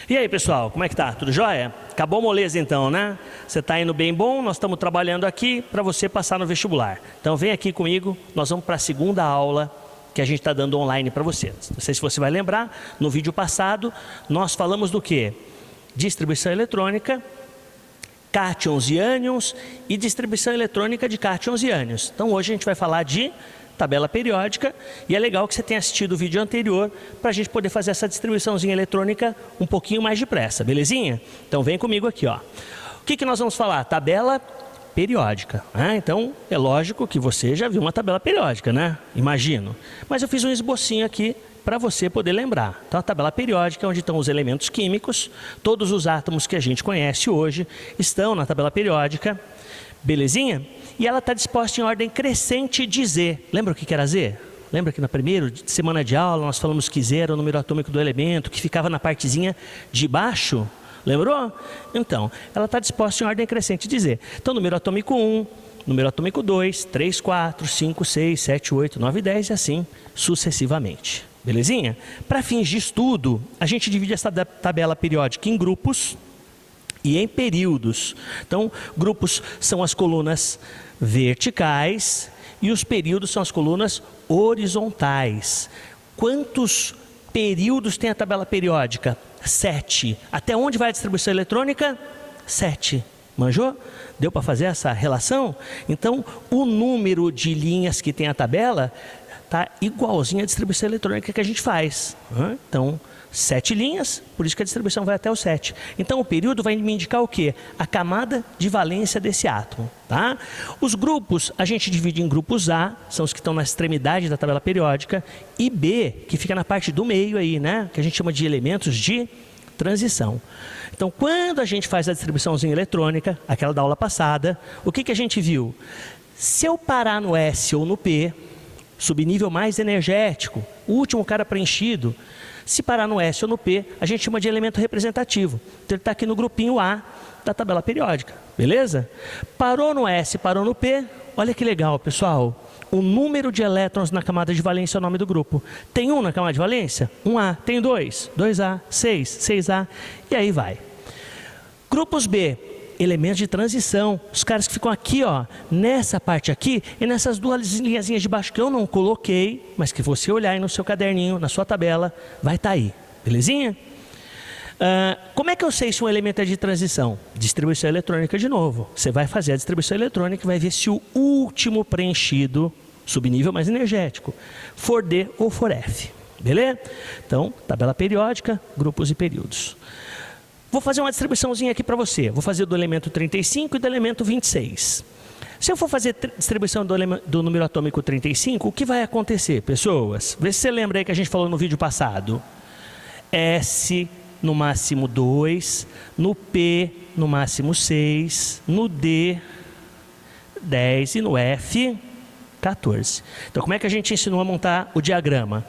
E aí, pessoal, como é que tá? Tudo jóia? Acabou a moleza então, né? Você tá indo bem bom, nós estamos trabalhando aqui para você passar no vestibular. Então vem aqui comigo, nós vamos para a segunda aula que a gente está dando online para você. Não sei se você vai lembrar, no vídeo passado nós falamos do quê? Distribuição eletrônica, cátions e ânions e distribuição eletrônica de cátions e ânions. Então hoje a gente vai falar de tabela periódica e é legal que você tenha assistido o vídeo anterior para a gente poder fazer essa distribuiçãozinha eletrônica um pouquinho mais depressa, belezinha? Então vem comigo aqui, ó. O que nós vamos falar? Tabela periódica. Então é lógico que você já viu uma tabela periódica, né? Imagino. Mas eu fiz um esbocinho aqui para você poder lembrar. Então a tabela periódica é onde estão os elementos químicos, todos os átomos que a gente conhece hoje estão na tabela periódica, belezinha? E ela está disposta em ordem crescente de Z. Lembra o que era Z? Lembra que na primeira semana de aula nós falamos que Z era o número atômico do elemento, que ficava na partezinha de baixo? Lembrou? Então, ela está disposta em ordem crescente de Z. Então, número atômico 1, número atômico 2, 3, 4, 5, 6, 7, 8, 9, 10 e assim sucessivamente. Belezinha? Para fins de estudo, a gente divide essa tabela periódica em grupos e em períodos. Então, grupos são as colunas verticais e os períodos são as colunas horizontais. Quantos períodos tem a tabela periódica? 7. Até onde vai a distribuição eletrônica? 7. Manjou? Deu para fazer essa relação? Então, o número de linhas que tem a tabela está igualzinho à distribuição eletrônica que a gente faz. Então, 7 linhas, por isso que a distribuição vai até o 7. Então, o período vai me indicar o quê? A camada de valência desse átomo. Tá? Os grupos, a gente divide em grupos A, são os que estão na extremidade da tabela periódica, e B, que fica na parte do meio aí, né? Que a gente chama de elementos de transição. Então, quando a gente faz a distribuiçãozinha eletrônica, aquela da aula passada, o que a gente viu? Se eu parar no S ou no P, subnível mais energético, o último cara preenchido, se parar no S ou no P, a gente chama de elemento representativo. Então, ele está aqui no grupinho A da tabela periódica, beleza? Parou no S, parou no P, olha que legal, pessoal. O número de elétrons na camada de valência é o nome do grupo. Tem 1 na camada de valência? 1A. Tem 2? 2A. 6? 6A. E aí vai. Grupos B, elementos de transição. Os caras que ficam aqui, ó, nessa parte aqui e nessas duas linhazinhas de baixo que eu não coloquei, mas que você olhar aí no seu caderninho, na sua tabela, vai estar aí. Belezinha? Como é que eu sei se um elemento é de transição? Distribuição eletrônica de novo. Você vai fazer a distribuição eletrônica e vai ver se o último preenchido, subnível mais energético, for D ou for F. Beleza? Então, tabela periódica, grupos e períodos. Vou fazer uma distribuiçãozinha aqui para você. Vou fazer do elemento 35 e do elemento 26. Se eu for fazer distribuição do número atômico 35, o que vai acontecer, pessoas? Vê se você lembra aí que a gente falou no vídeo passado. S no máximo 2, no P no máximo 6, no D 10 e no F 14. Então, como é que a gente ensinou a montar o diagrama?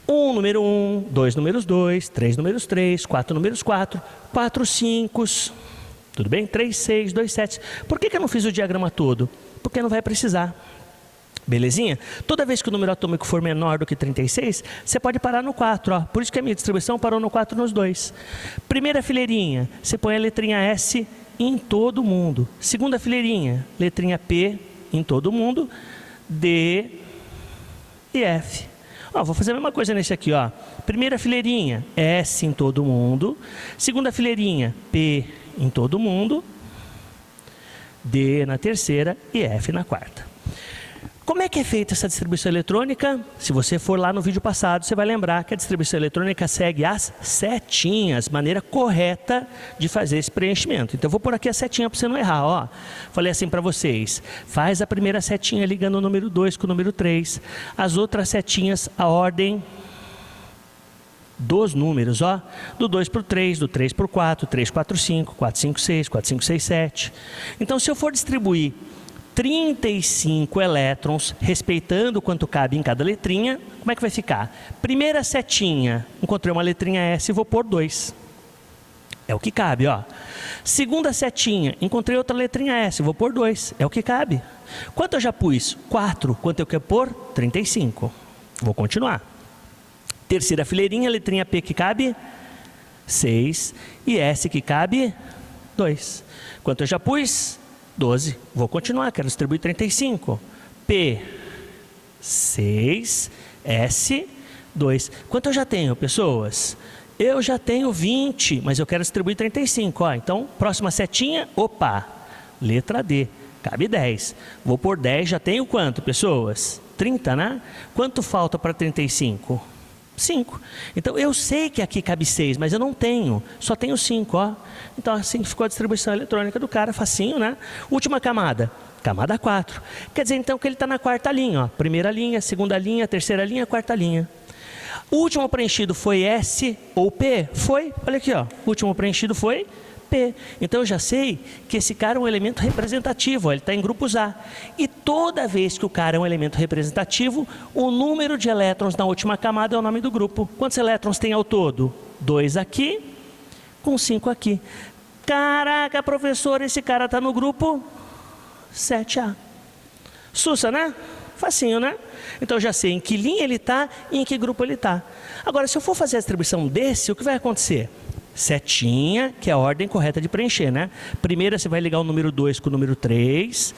1 número 1, 2 números 2, 3 números 3, 4 números 4, 4 5, tudo bem? 3, 6, 2, 7. Por que eu não fiz o diagrama todo? Porque não vai precisar. Belezinha? Toda vez que o número atômico for menor do que 36, você pode parar no 4. Ó. Por isso que a minha distribuição parou no 4 nos 2. Primeira fileirinha, você põe a letrinha S em todo mundo. Segunda fileirinha, letrinha P em todo mundo, D e F. Ó, vou fazer a mesma coisa nesse aqui. Ó. Primeira fileirinha, S em todo mundo. Segunda fileirinha, P em todo mundo, D na terceira e F na quarta. Como é que é feita essa distribuição eletrônica? Se você for lá no vídeo passado, você vai lembrar que a distribuição eletrônica segue as setinhas, maneira correta de fazer esse preenchimento. Então, eu vou pôr aqui a setinha para você não errar. Ó. Falei assim para vocês, faz a primeira setinha ligando o número 2 com o número 3. As outras setinhas, a ordem dos números, ó, do 2 para o 3, do 3 para o 4, 3, 4, 5, 4, 5, 6, 4, 5, 6, 7. Então, se eu for distribuir 35 elétrons, respeitando quanto cabe em cada letrinha, como é que vai ficar? Primeira setinha, encontrei uma letrinha S, vou pôr 2. É o que cabe, ó. Segunda setinha, encontrei outra letrinha S, vou pôr 2. É o que cabe. Quanto eu já pus? 4. Quanto eu quero pôr? 35. Vou continuar. Terceira fileirinha, letrinha P que cabe? 6 e S que cabe 2. Quanto eu já pus? 12. Vou continuar, quero distribuir 35. P, 6, S, 2. Quanto eu já tenho, pessoas? Eu já tenho 20, mas eu quero distribuir 35. Ó, então, próxima setinha, opa, letra D, cabe 10. Vou por 10, já tenho quanto, pessoas? 30, né? Quanto falta para 35? 5. Então, eu sei que aqui cabe 6, mas eu não tenho, só tenho 5, ó. Então, assim ficou a distribuição eletrônica do cara, facinho, né? Última camada, camada 4. Quer dizer, então, que ele está na quarta linha, ó. Primeira linha, segunda linha, terceira linha, quarta linha. O último preenchido foi S ou P? Foi, olha aqui, ó. O último preenchido foi P. Então, eu já sei que esse cara é um elemento representativo, ó, ele está em grupos A. E toda vez que o cara é um elemento representativo, o número de elétrons na última camada é o nome do grupo. Quantos elétrons tem ao todo? 2 aqui, com 5 aqui. Caraca, professor, esse cara está no grupo 7A. Sussa, né? Facinho, né? Então, eu já sei em que linha ele está e em que grupo ele está. Agora, se eu for fazer a distribuição desse, o que vai acontecer? Setinha, que é a ordem correta de preencher, né? Primeiro você vai ligar o número 2 com o número 3,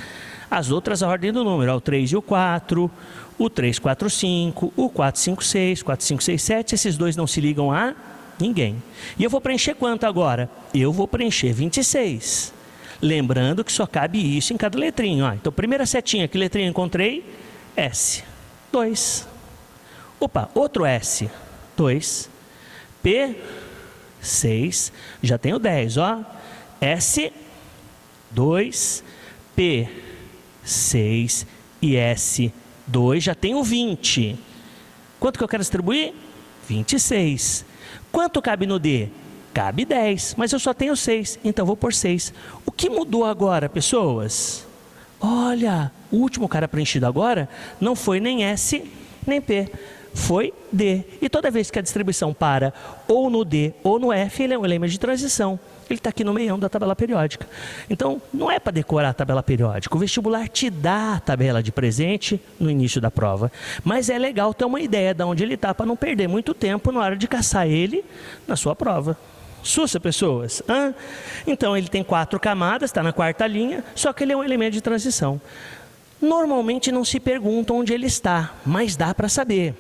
as outras a ordem do número, o 3 e o 4, o 3, 4, 5, o 4, 5, 6, 4, 5, 6, 7, esses dois não se ligam a ninguém. E eu vou preencher quanto agora? Eu vou preencher 26. Lembrando que só cabe isso em cada letrinha, ó. Então, primeira setinha, que letrinha eu encontrei? S, 2. Opa, outro S, 2. P, 6, já tenho 10, ó. S, 2, P, 6 e S, 2, já tenho 20. Quanto que eu quero distribuir? 26. Quanto cabe no D? Cabe 10, mas eu só tenho 6, então vou por 6. O que mudou agora, pessoas? Olha, o último cara preenchido agora não foi nem S, nem P. Foi D. E toda vez que a distribuição para ou no D ou no F, ele é um elemento de transição. Ele está aqui no meião da tabela periódica. Então, não é para decorar a tabela periódica. O vestibular te dá a tabela de presente no início da prova. Mas é legal ter uma ideia de onde ele está para não perder muito tempo na hora de caçar ele na sua prova. Sussa, pessoas? Então, ele tem 4 camadas, está na quarta linha, só que ele é um elemento de transição. Normalmente não se pergunta onde ele está, mas dá para saber.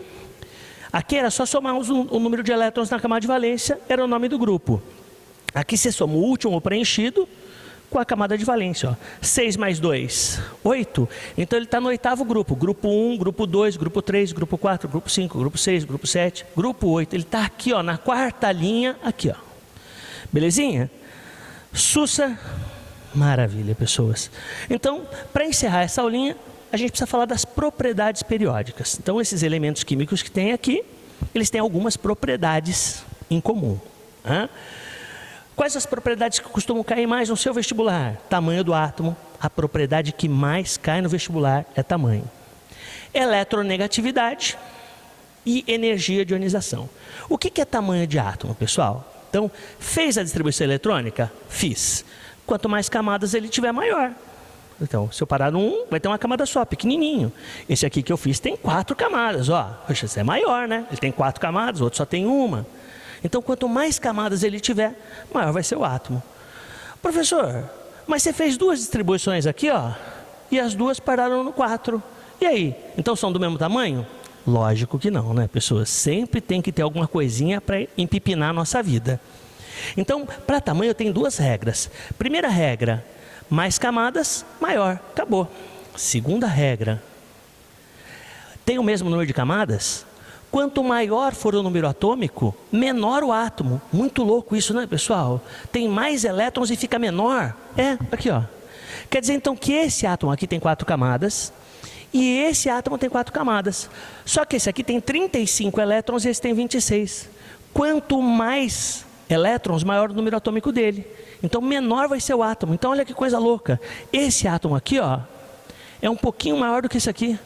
Aqui era só somar o número de elétrons na camada de valência, era o nome do grupo. Aqui você soma o último preenchido com a camada de valência. Ó. 6 mais 2, 8. Então ele está no 8º grupo. Grupo 1, grupo 2, grupo 3, grupo 4, grupo 5, grupo 6, grupo 7, grupo 8. Ele está aqui, ó, na quarta linha, aqui, ó. Belezinha? Sussa, maravilha, pessoas. Então, para encerrar essa aulinha, a gente precisa falar das propriedades periódicas. Então, esses elementos químicos que tem aqui, eles têm algumas propriedades em comum. Quais as propriedades que costumam cair mais no seu vestibular? Tamanho do átomo. A propriedade que mais cai no vestibular é tamanho. Eletronegatividade e energia de ionização. O que é tamanho de átomo, pessoal? Então, fez a distribuição eletrônica? Fiz. Quanto mais camadas ele tiver, maior. Então, se eu parar no 1, vai ter uma camada só, pequenininho. Esse aqui que eu fiz tem 4 camadas, ó. Poxa, esse é maior, né? Ele tem 4 camadas, o outro só tem uma. Então, quanto mais camadas ele tiver, maior vai ser o átomo. Professor, mas você fez 2 distribuições aqui, ó, e as 2 pararam no 4. E aí? Então, são do mesmo tamanho? Lógico que não, né, pessoas? Sempre tem que ter alguma coisinha para empipinar a nossa vida. Então, para tamanho, eu tenho 2 regras. Primeira regra, mais camadas, maior. Acabou. Segunda regra, tem o mesmo número de camadas? Quanto maior for o número atômico, menor o átomo. Muito louco isso, né, pessoal? Tem mais elétrons e fica menor. Aqui, ó. Quer dizer, então, que esse átomo aqui tem 4 camadas e esse átomo tem 4 camadas. Só que esse aqui tem 35 elétrons e esse tem 26. Quanto mais elétrons, maior o número atômico dele. Então, menor vai ser o átomo. Então, olha que coisa louca. Esse átomo aqui, ó, é um pouquinho maior do que esse aqui.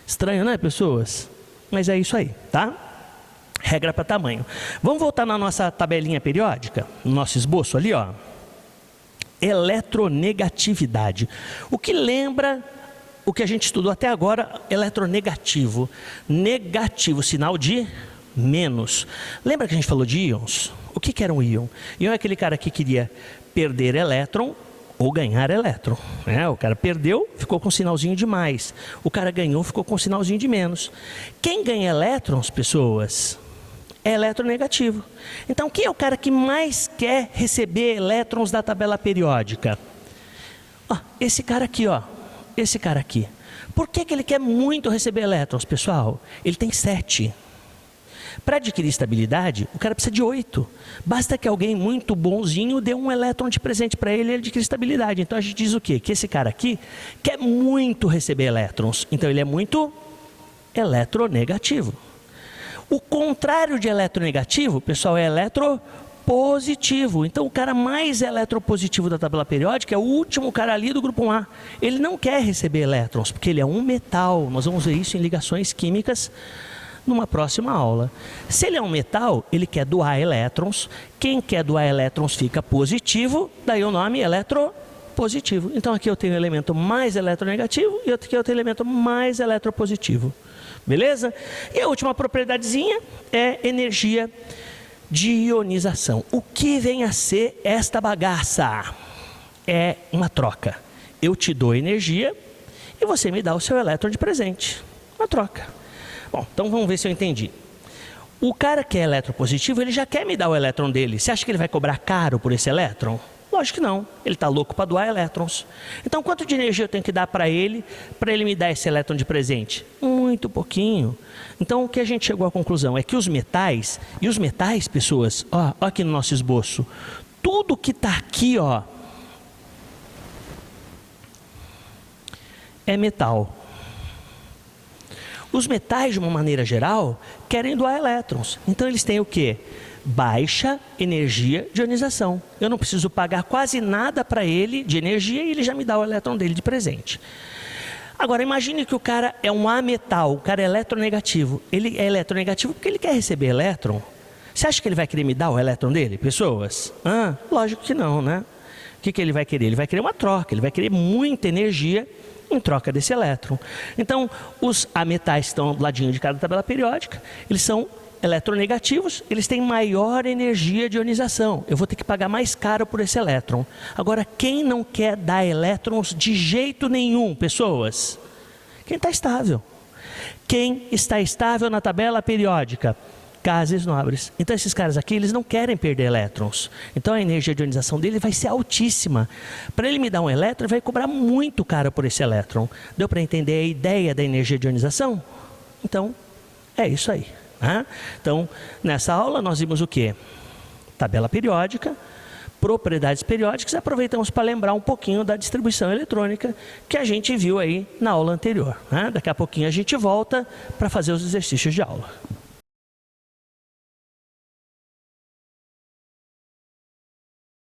Estranho, né, pessoas? Mas é isso aí, tá? Regra para tamanho. Vamos voltar na nossa tabelinha periódica, no nosso esboço ali, ó. Eletronegatividade. O que lembra o que a gente estudou até agora? Eletronegativo. Negativo, sinal de menos. Lembra que a gente falou de íons? O que era um íon? Íon é aquele cara que queria perder elétron ou ganhar elétron. O cara perdeu, ficou com um sinalzinho de mais. O cara ganhou, ficou com um sinalzinho de menos. Quem ganha elétrons, pessoas, é eletronegativo. Então, quem é o cara que mais quer receber elétrons da tabela periódica? Esse cara aqui, esse cara aqui. Por que ele quer muito receber elétrons, pessoal? Ele tem 7. Para adquirir estabilidade, o cara precisa de 8. Basta que alguém muito bonzinho dê um elétron de presente para ele e ele adquire estabilidade. Então a gente diz o quê? Que esse cara aqui quer muito receber elétrons. Então ele é muito eletronegativo. O contrário de eletronegativo, pessoal, é eletropositivo. Então o cara mais eletropositivo da tabela periódica é o último cara ali do grupo A. Ele não quer receber elétrons, porque ele é um metal. Nós vamos ver isso em ligações químicas numa próxima aula. Se ele é um metal, ele quer doar elétrons. Quem quer doar elétrons fica positivo, daí o nome eletropositivo. Então aqui eu tenho o elemento mais eletronegativo e aqui eu tenho o elemento mais eletropositivo. Beleza? E a última propriedadezinha é energia de ionização. O que vem a ser esta bagaça? É uma troca. Eu te dou energia e você me dá o seu elétron de presente. Uma troca. Bom, então vamos ver se eu entendi. O cara que é eletropositivo, ele já quer me dar o elétron dele. Você acha que ele vai cobrar caro por esse elétron? Lógico que não. Ele está louco para doar elétrons. Então, quanto de energia eu tenho que dar para ele me dar esse elétron de presente? Muito pouquinho. Então, o que a gente chegou à conclusão é que os metais, pessoas, ó aqui no nosso esboço, tudo que está aqui, é metal. Os metais, de uma maneira geral, querem doar elétrons. Então, eles têm o quê? Baixa energia de ionização. Eu não preciso pagar quase nada para ele de energia e ele já me dá o elétron dele de presente. Agora, imagine que o cara é um ametal, o cara é eletronegativo. Ele é eletronegativo porque ele quer receber elétron. Você acha que ele vai querer me dar o elétron dele, pessoas? Lógico que não, né? O que ele vai querer? Ele vai querer uma troca, ele vai querer muita energia em troca desse elétron. Então, os ametais que estão do ladinho de cada tabela periódica, eles são eletronegativos, eles têm maior energia de ionização. Eu vou ter que pagar mais caro por esse elétron. Agora, quem não quer dar elétrons de jeito nenhum, pessoas? Quem está estável. Quem está estável na tabela periódica? Gases nobres. Então, esses caras aqui, eles não querem perder elétrons. Então, a energia de ionização dele vai ser altíssima. Para ele me dar um elétron, ele vai cobrar muito caro por esse elétron. Deu para entender a ideia da energia de ionização? Então, é isso aí. Então, nessa aula, nós vimos o quê? Tabela periódica, propriedades periódicas. Aproveitamos para lembrar um pouquinho da distribuição eletrônica que a gente viu aí na aula anterior. Daqui a pouquinho a gente volta para fazer os exercícios de aula.